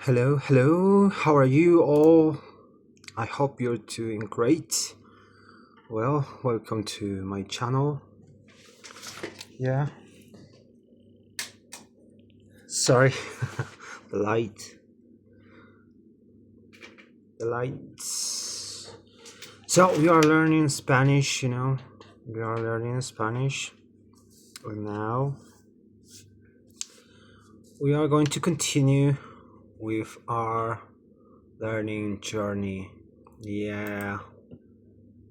Hello. How are you all? I hope you're doing great. Well, welcome to my channel. Yeah, sorry. the light. The lights. So, we are learning Spanish, We are learning Spanish. And now, we are going to continue with our learning journey. Yeah.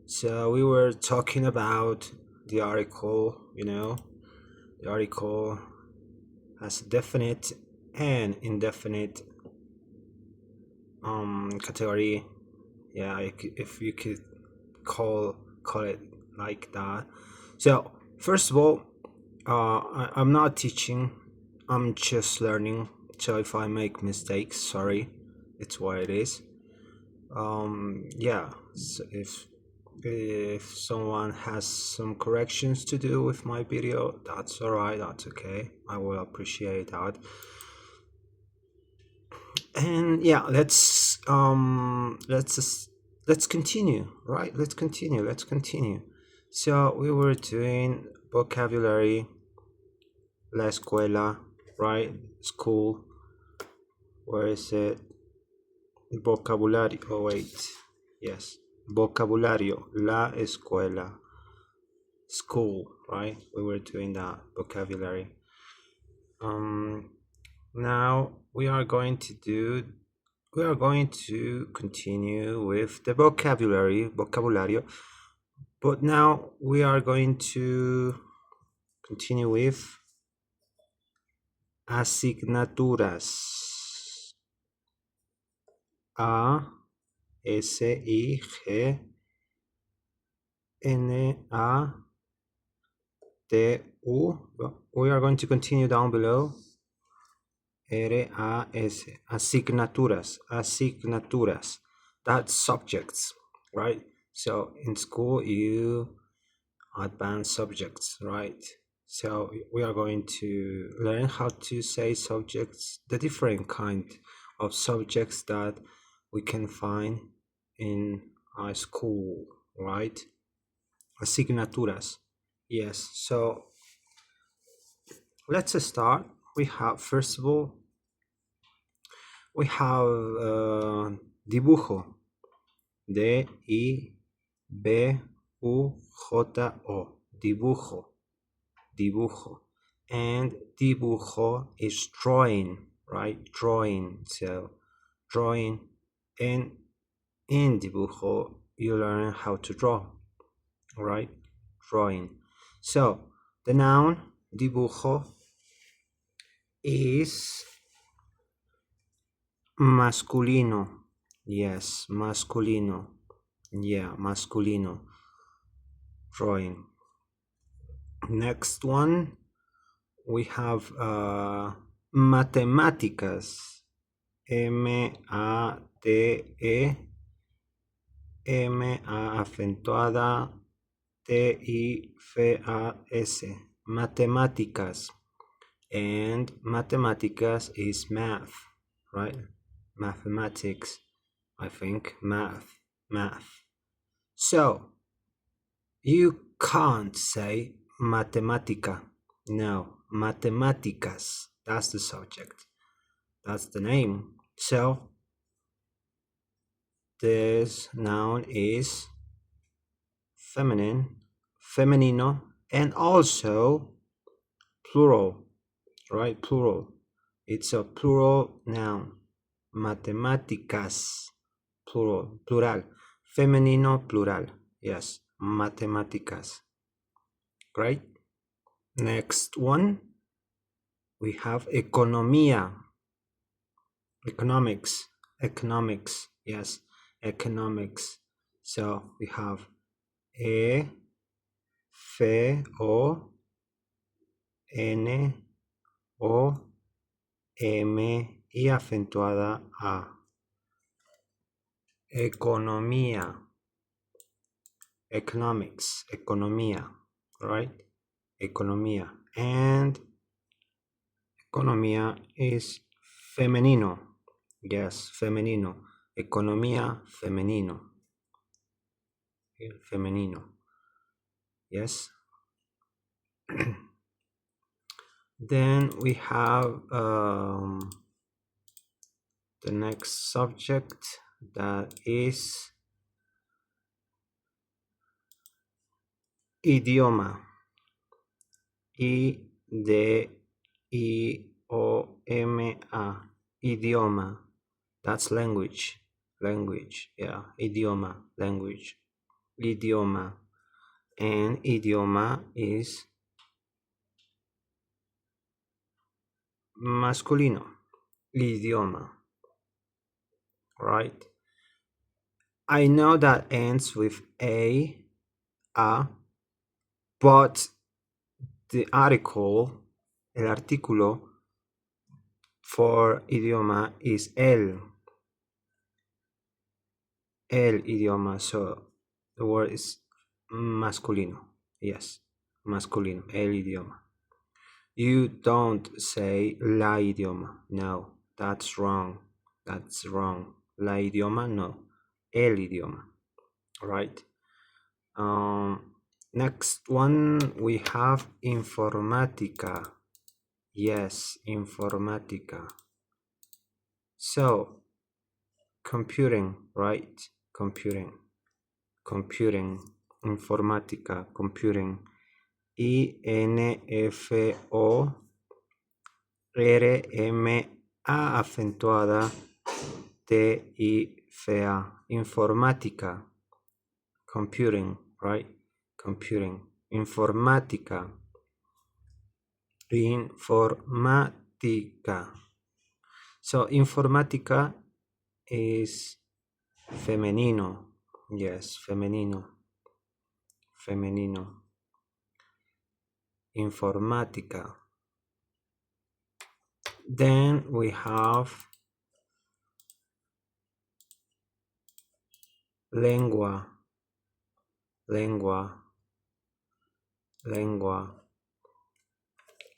So, we were talking about the article, The article has definite and indefinite category. Yeah, if you could call it like that. So first of all, I'm not teaching. I'm just learning. So if I make mistakes, sorry, it's what it is. Yeah. So if someone has some corrections to do with my video, that's alright. That's okay. I will appreciate that. And yeah, let's continue, right? Let's continue. So we were doing vocabulary, la escuela, right? School. Where is it? Vocabulario. Oh wait, yes, vocabulario, la escuela, school, right? We were doing that vocabulary. Now we are going to continue with the vocabulario, but now we are going to continue with asignaturas. A S I G N A T U. We are going to continue down below. RAS, asignaturas, that's subjects, right? So in school you advance subjects, right? So we are going to learn how to say subjects, the different kind of subjects that we can find in our school, right? Asignaturas. Yes, so let's start. We have, first of all, we have dibujo, D-I-B-U-J-O, dibujo, and dibujo is drawing, right? Drawing, so drawing, and in dibujo you learn how to draw, right? Drawing. So the noun dibujo is masculino. Yes, masculino. Yeah, masculino. Drawing. Next one, we have matemáticas. M-A-T-E, M-A acentuada, T-I-F-A-S. Matemáticas. And mathematicas is math, right? Mathematics, I think. Math. So you can't say matemática. No, matemáticas. That's the subject. That's the name. So this noun is feminino, and also plural, right? Plural. It's a plural noun. Matemáticas, plural. Femenino, plural. Yes, matemáticas. Great. Next one, we have economía. Economics. Yes, economics. So we have E, F, O, N, O, M y acentuada A. Economía. Economics. Economía. Right? Economía. And economía is femenino. Yes, femenino. Economía, femenino. Femenino. Yes. Then we have the next subject, that is idioma. I-D-I-O-M-A. Idioma. That's language. Language. Yeah. Idioma. Language. Idioma. And idioma is masculino. Idioma. Right? I know that ends with a, but the article, el artículo for idioma is el idioma, so the word is masculino. Yes, masculino, el idioma. You don't say la idioma. No, that's wrong. That's wrong. La idioma, no. El idioma. Right? Next one we have informática. Yes, informática. So, computing, right? Computing, informática, computing. I-N-F-O-R-M-A acentuada T-I-C-A. Informática, computing, right? Computing, informática, informática. So, informática is femenino. Yes, femenino. Femenino. Informática. Then we have lengua. Lengua. Lengua.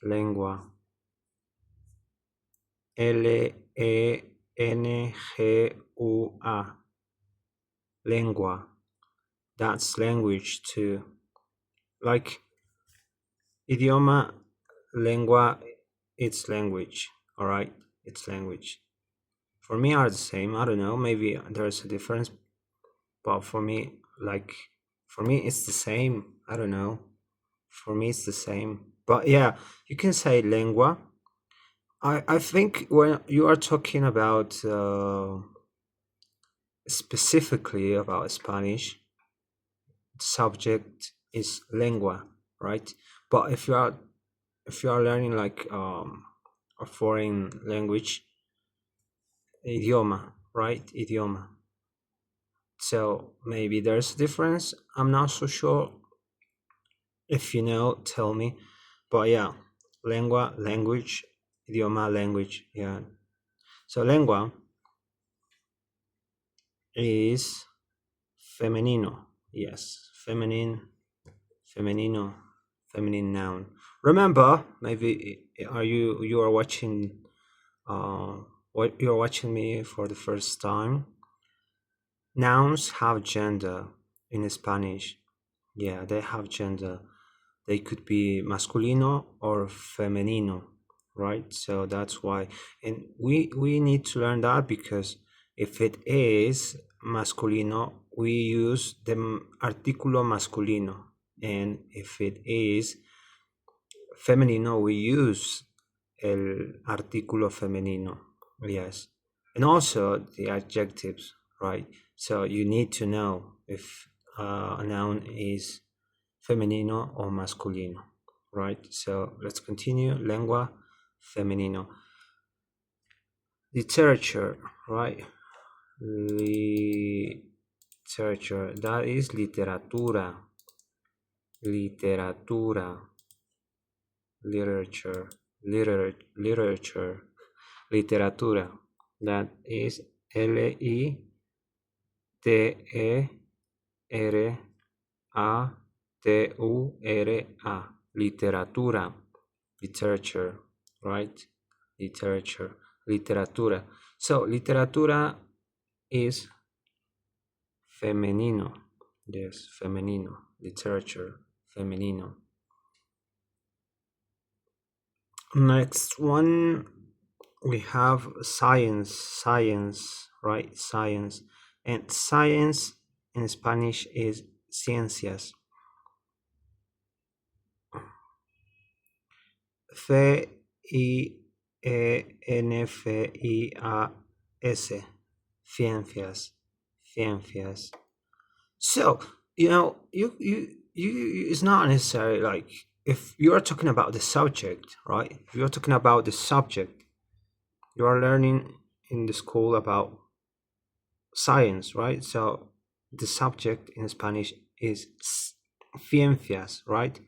Lengua. L-E-N-G-U-A. Lengua. That's language too. Like idioma, lengua, it's language. All right, it's language. For me, are the same. I don't know. Maybe there's a difference, but for me, it's the same. I don't know. For me, it's the same. But yeah, you can say lengua. I think when you are talking about specifically about Spanish, subject is lengua, right? But if you are learning like a foreign language, idioma, right? Idioma. So maybe there's a difference. I'm not so sure. If you know, tell me. But yeah, lengua, language, idioma, language. Yeah. So lengua is femenino. Yes, feminine, femenino, feminine noun. Remember, maybe you are watching what you're watching me for the first time. Nouns have gender in Spanish. Yeah, they have gender. They could be masculino or femenino, right? So that's why, and we need to learn that, because if it is masculino, we use the artículo masculino, and if it is femenino, we use el artículo femenino. Yes, and also the adjectives, right? So you need to know if a noun is femenino or masculino, right? So let's continue. Lengua, femenino. Literature, right? Literature, that is literatura. Literatura. Literature. Literature. Literatura. That is Literatura. Literature, right? Literature. literatura. So literatura is femenino. Yes, femenino. Literature, femenino. Next one, we have science, right? Science. And science in Spanish is ciencias. F-I-E-N-F-I-A-S. Ciencias. Ciencias. So, it's not necessary, like, if you are talking about the subject, right? If you're talking about the subject, you are learning in the school about science, right? So the subject in Spanish is ciencias, right?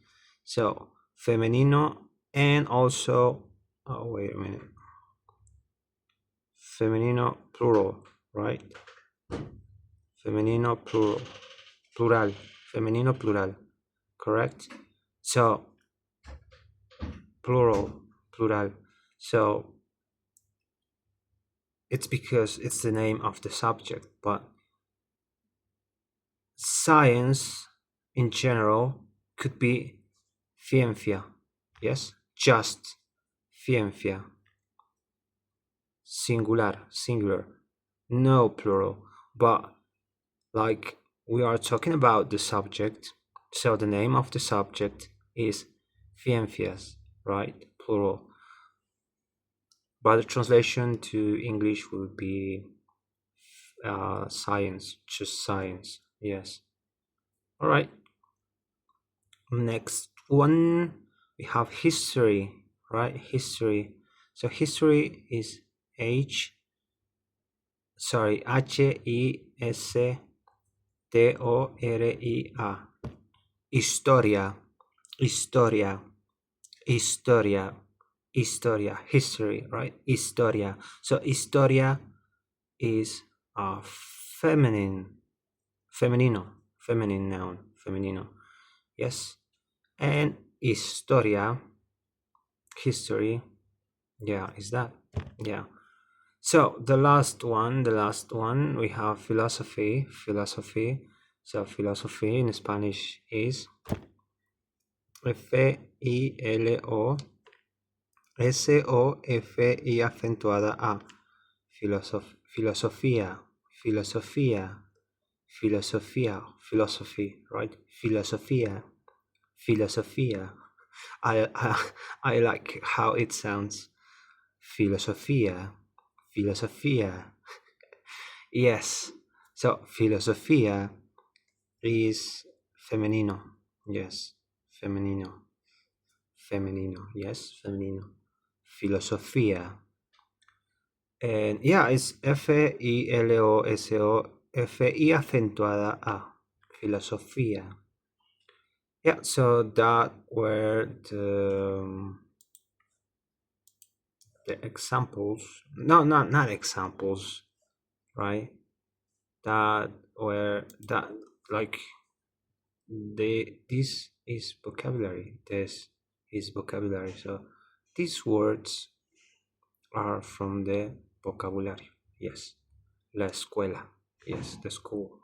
So femenino, and also, oh, wait a minute, femenino plural, right? Femenino plural, femenino plural, correct? So plural. So it's because it's the name of the subject, but science in general could be ciencia, yes, just ciencia, singular, no plural. But like, we are talking about the subject, so the name of the subject is ciencias, right, plural. But the translation to English would be science, just science, yes. All right. Next one, we have history, right? History. So history is Historia. Historia. History, right? Historia. So historia is feminine noun, femenino. Yes. And historia, history, yeah, is that, yeah. So the last one, we have philosophy. So philosophy in Spanish is Filosofia acentuada A. Philosophy, right? Filosofia. I like how it sounds. Filosofia. Yes. So filosofia is femenino. Yes. Femenino. Yes. Femenino. Filosofia. And yeah, it's Filosofi acentuada A. Filosofia. Yeah, so that were the examples. No, not examples, right? That were that, like, this is vocabulary. This is vocabulary. So these words are from the vocabulary. Yes. La escuela. Yes, the school.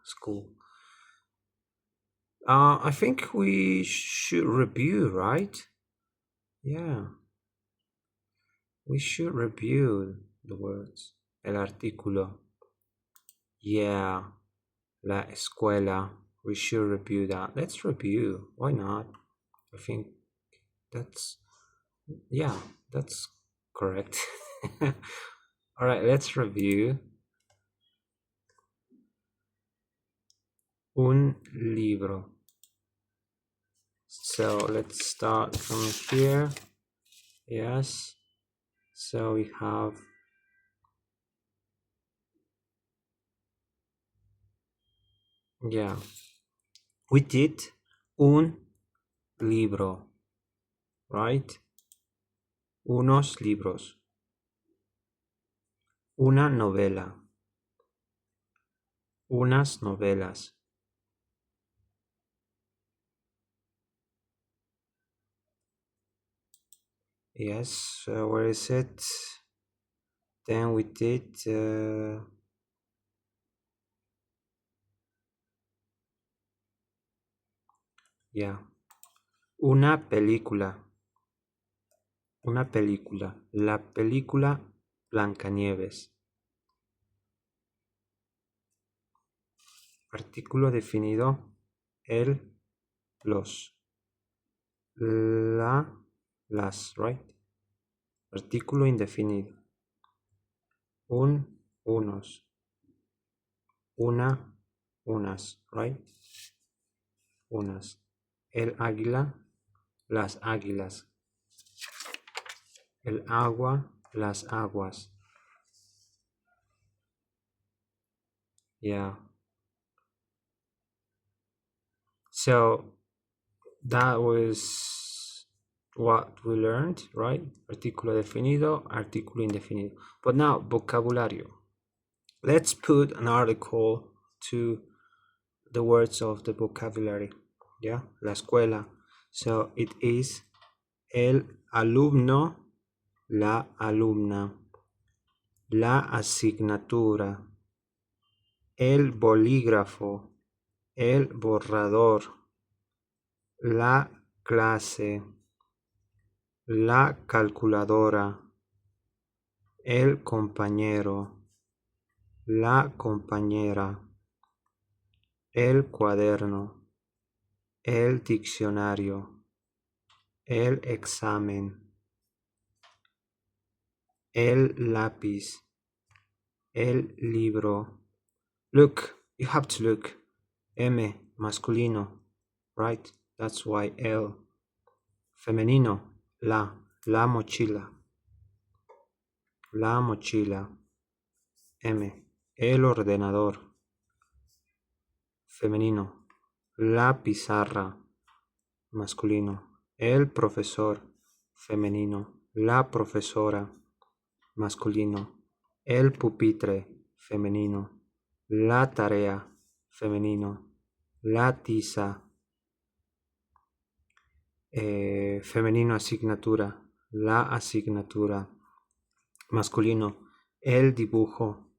I think we should review, right? Yeah, we should review the words. El artículo. Yeah, la escuela. We should review that. Let's review. Why not? I think that's, yeah, that's correct. All right, let's review. Un libro. So let's start from here. Yes. So we have, yeah, we did un libro, right? Unos libros. Una novela. Unas novelas. Yes, where is it? Then we did yeah, una película. Una película. La película Blancanieves. Artículo definido. El, los. La, las, right? Artículo indefinido. Un, unos. Una, unas, right? Unas. El águila, las águilas. El agua, las aguas. Yeah. So that was what we learned, right? Artículo definido, artículo indefinido. But now, vocabulario. Let's put an article to the words of the vocabulary. Yeah, la escuela. So it is el alumno, la alumna, la asignatura, el bolígrafo, el borrador, la clase, la calculadora, el compañero, la compañera, el cuaderno, el diccionario, el examen, el lápiz, el libro. Look, you have to look. M, masculino, right? That's why L. Femenino, la mochila, la mochila. M, el ordenador. Femenino, la pizarra, masculino. El profesor, femenino. La profesora, masculino. El pupitre, femenino. La tarea, femenino. La tiza, femenino asignatura. La asignatura, masculino. El dibujo,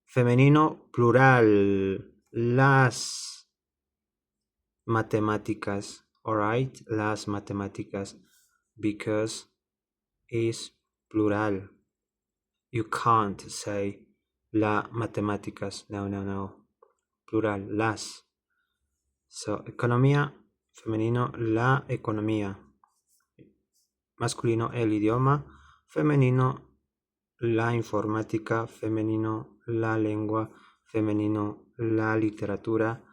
femenino plural. Las matemáticas, alright? Las matemáticas, because is plural. You can't say la matemáticas. No. Plural, las. So, economía, femenino, la economía. Masculino, el idioma. Femenino, la informática. Femenino, la lengua. Femenino, la literatura.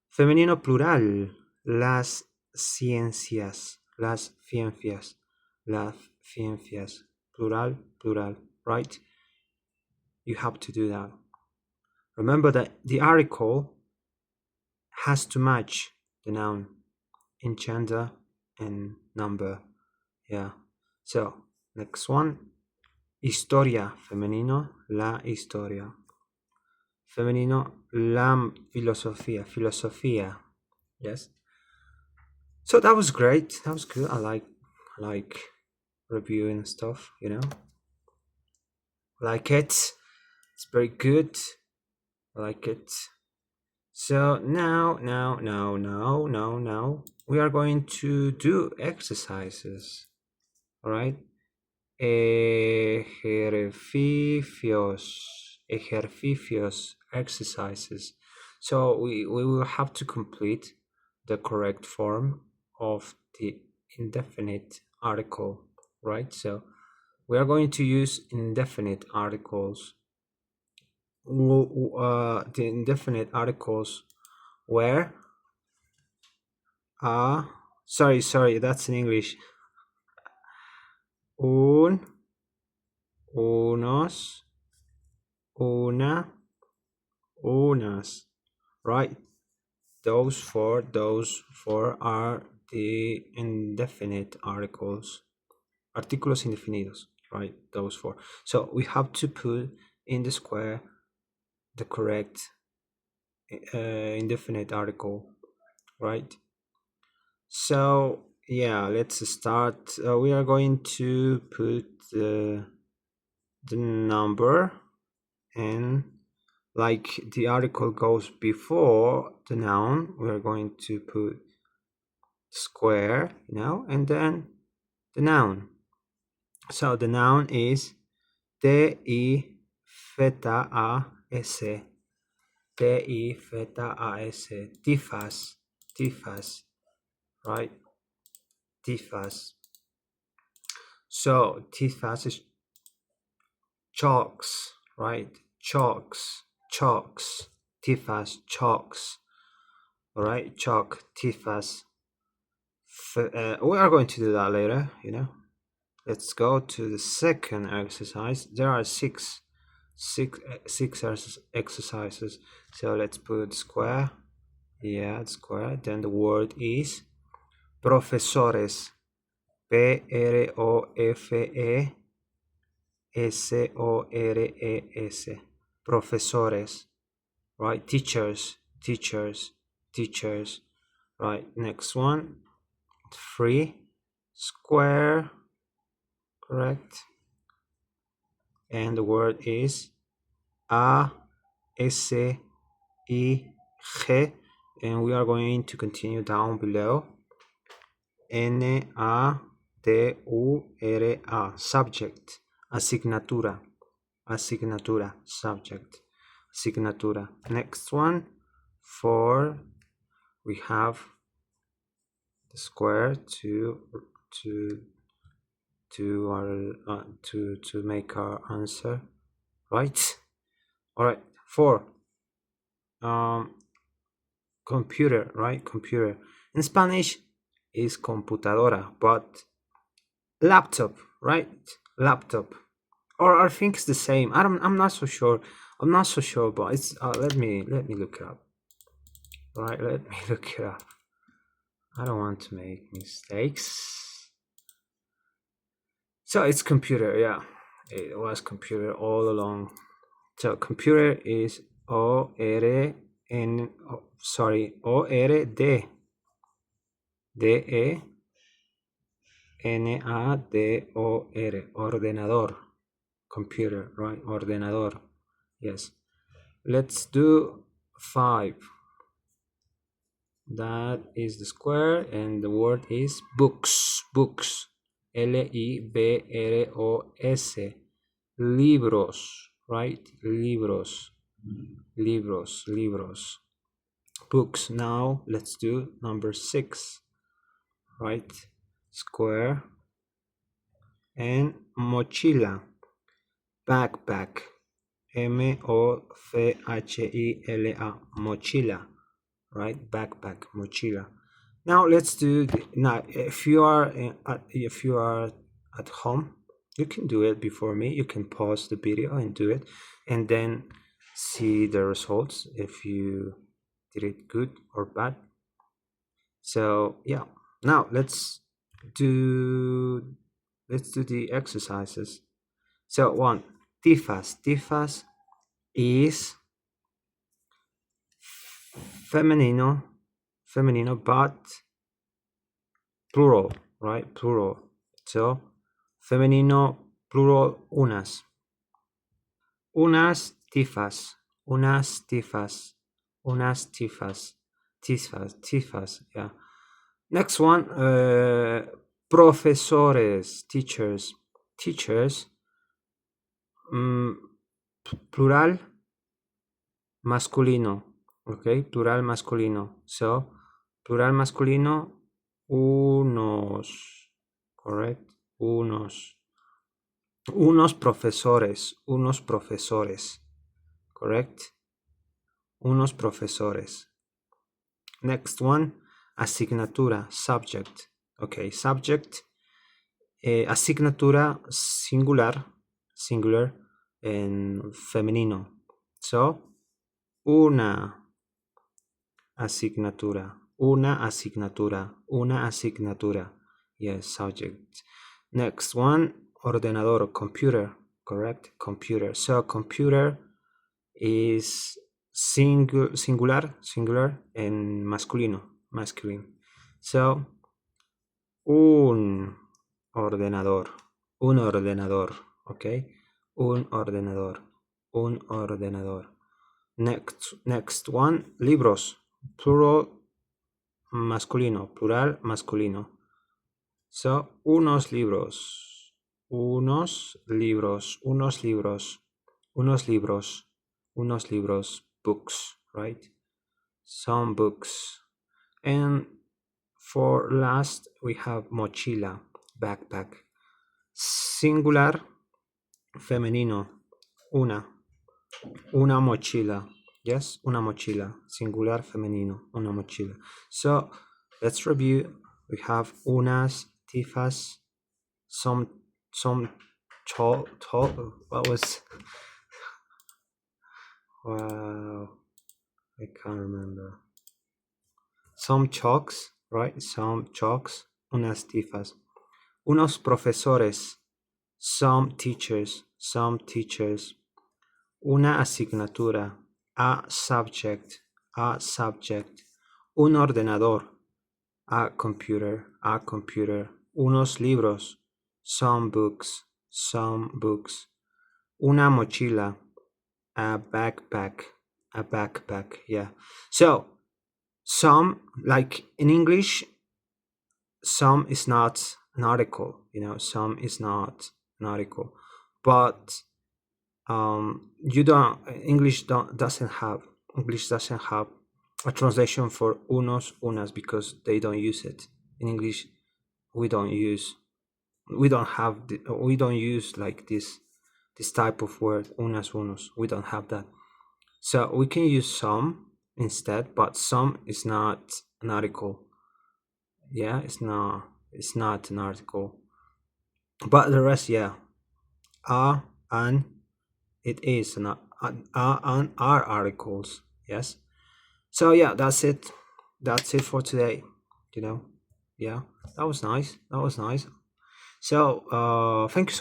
Femenino plural, las ciencias. Las ciencias. Las ciencias. Plural, right? You have to do that. Remember that the article has to match the noun in gender and number. Yeah. So, next one. Historia, femenino, la historia. Femenino, la filosofía. Yes. So that was great. That was good. I like reviewing stuff, you know. Like it. It's very good. I like it. So now, we are going to do exercises. All right. Ejercicios, exercises. So we will have to complete the correct form of the indefinite article, right? So we are going to use indefinite articles. The indefinite articles where sorry, that's in English. Unos, una, unas, right? Those four are the indefinite articles, artículos indefinidos, right? Those four. So we have to put in the square the correct indefinite article, right? So yeah, let's start. We are going to put the number, and like the article goes before the noun, we're going to put square, and then the noun. So the noun is T-I-F-A-S. T-I-F-A-S. Tifas, right? Tifas. So tifas is chalks, right? Chalks. Tifas, chalks. All right, chalk, tifas. We are going to do that later, Let's go to the second exercise. There are six exercises. So let's put square. Yeah, square. Then the word is profesores. P-R-O-F-E-S-O-R-E-S. Profesores. Right? Teachers. Right. Next one. Free. Square. Correct. And the word is A-S-I-G. And we are going to continue down below. N-A-T-U-R-A. Subject. Asignatura. Subject. Asignatura. Next one. 4. We have the square to make our answer, right? All right. 4. Computer, right? Computer. In Spanish is computadora, but laptop, right? Laptop. Or I think it's the same. I'm not so sure. But it's let me look it up. All right, let me look it up. I don't want to make mistakes. So it's computer, yeah. It was computer all along. So computer is O-R-D. D-E-N-A-D-O-R. Ordenador. Computer, right? Ordenador. Yes. Let's do 5. That is the square, and the word is books. L-I-B-R-O-S. Libros, right? Libros. Books. Now let's do number 6, right? Square. And mochila. Backpack. M-O-C-H-I-L-A. Mochila, right? Backpack, mochila. Now let's do if you are at home, you can do it before me. You can pause the video and do it, and then see the results if you did it good or bad. So yeah, now let's do the exercises. So 1, tifas is femenino, but plural, right? Plural. So femenino, plural, unas tifas, yeah. Next one, profesores, teachers, plural masculino, okay, plural masculino. So plural masculino, unos, correct, unos profesores, correct, unos profesores. Next one, asignatura, subject, okay, subject, asignatura, singular, en femenino. So una asignatura. Yes, subject. Next one, ordenador, computer, correct, computer. So computer is singular and masculine. So un ordenador, okay. Un ordenador. Un ordenador. Next one, libros. Plural masculino. Plural masculino. So, unos libros. Unos libros. Unos libros. Unos libros. Unos libros. Books, right? Some books. And for last, we have mochila, backpack. Singular, femenino, una mochila. Yes, una mochila. Singular, femenino, una mochila. So let's review. We have unas, tifas, some what was, wow, I can't remember. Some chalks, right? Some chalks, unas tifas. Unos profesores, some teachers, una asignatura, a subject, un ordenador, a computer, unos libros, some books, una mochila, a backpack, yeah. So, some, like in English, some is not an article, some is not an article, but you don't english doesn't have a translation for unos, unas, because they don't use it in English. We don't use like this type of word, unas, unos. We don't have that, so we can use some instead, but some is not an article. Yeah, it's not an article, but the rest, yeah, are and it is an and are articles. Yes. So yeah, that's it for today. Yeah, that was nice. So thank you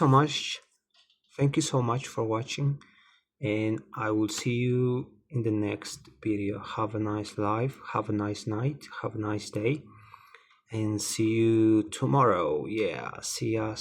so much, for watching, and I will see you in the next video. Have a nice life, have a nice night, have a nice day, and see you tomorrow. Yeah, see ya.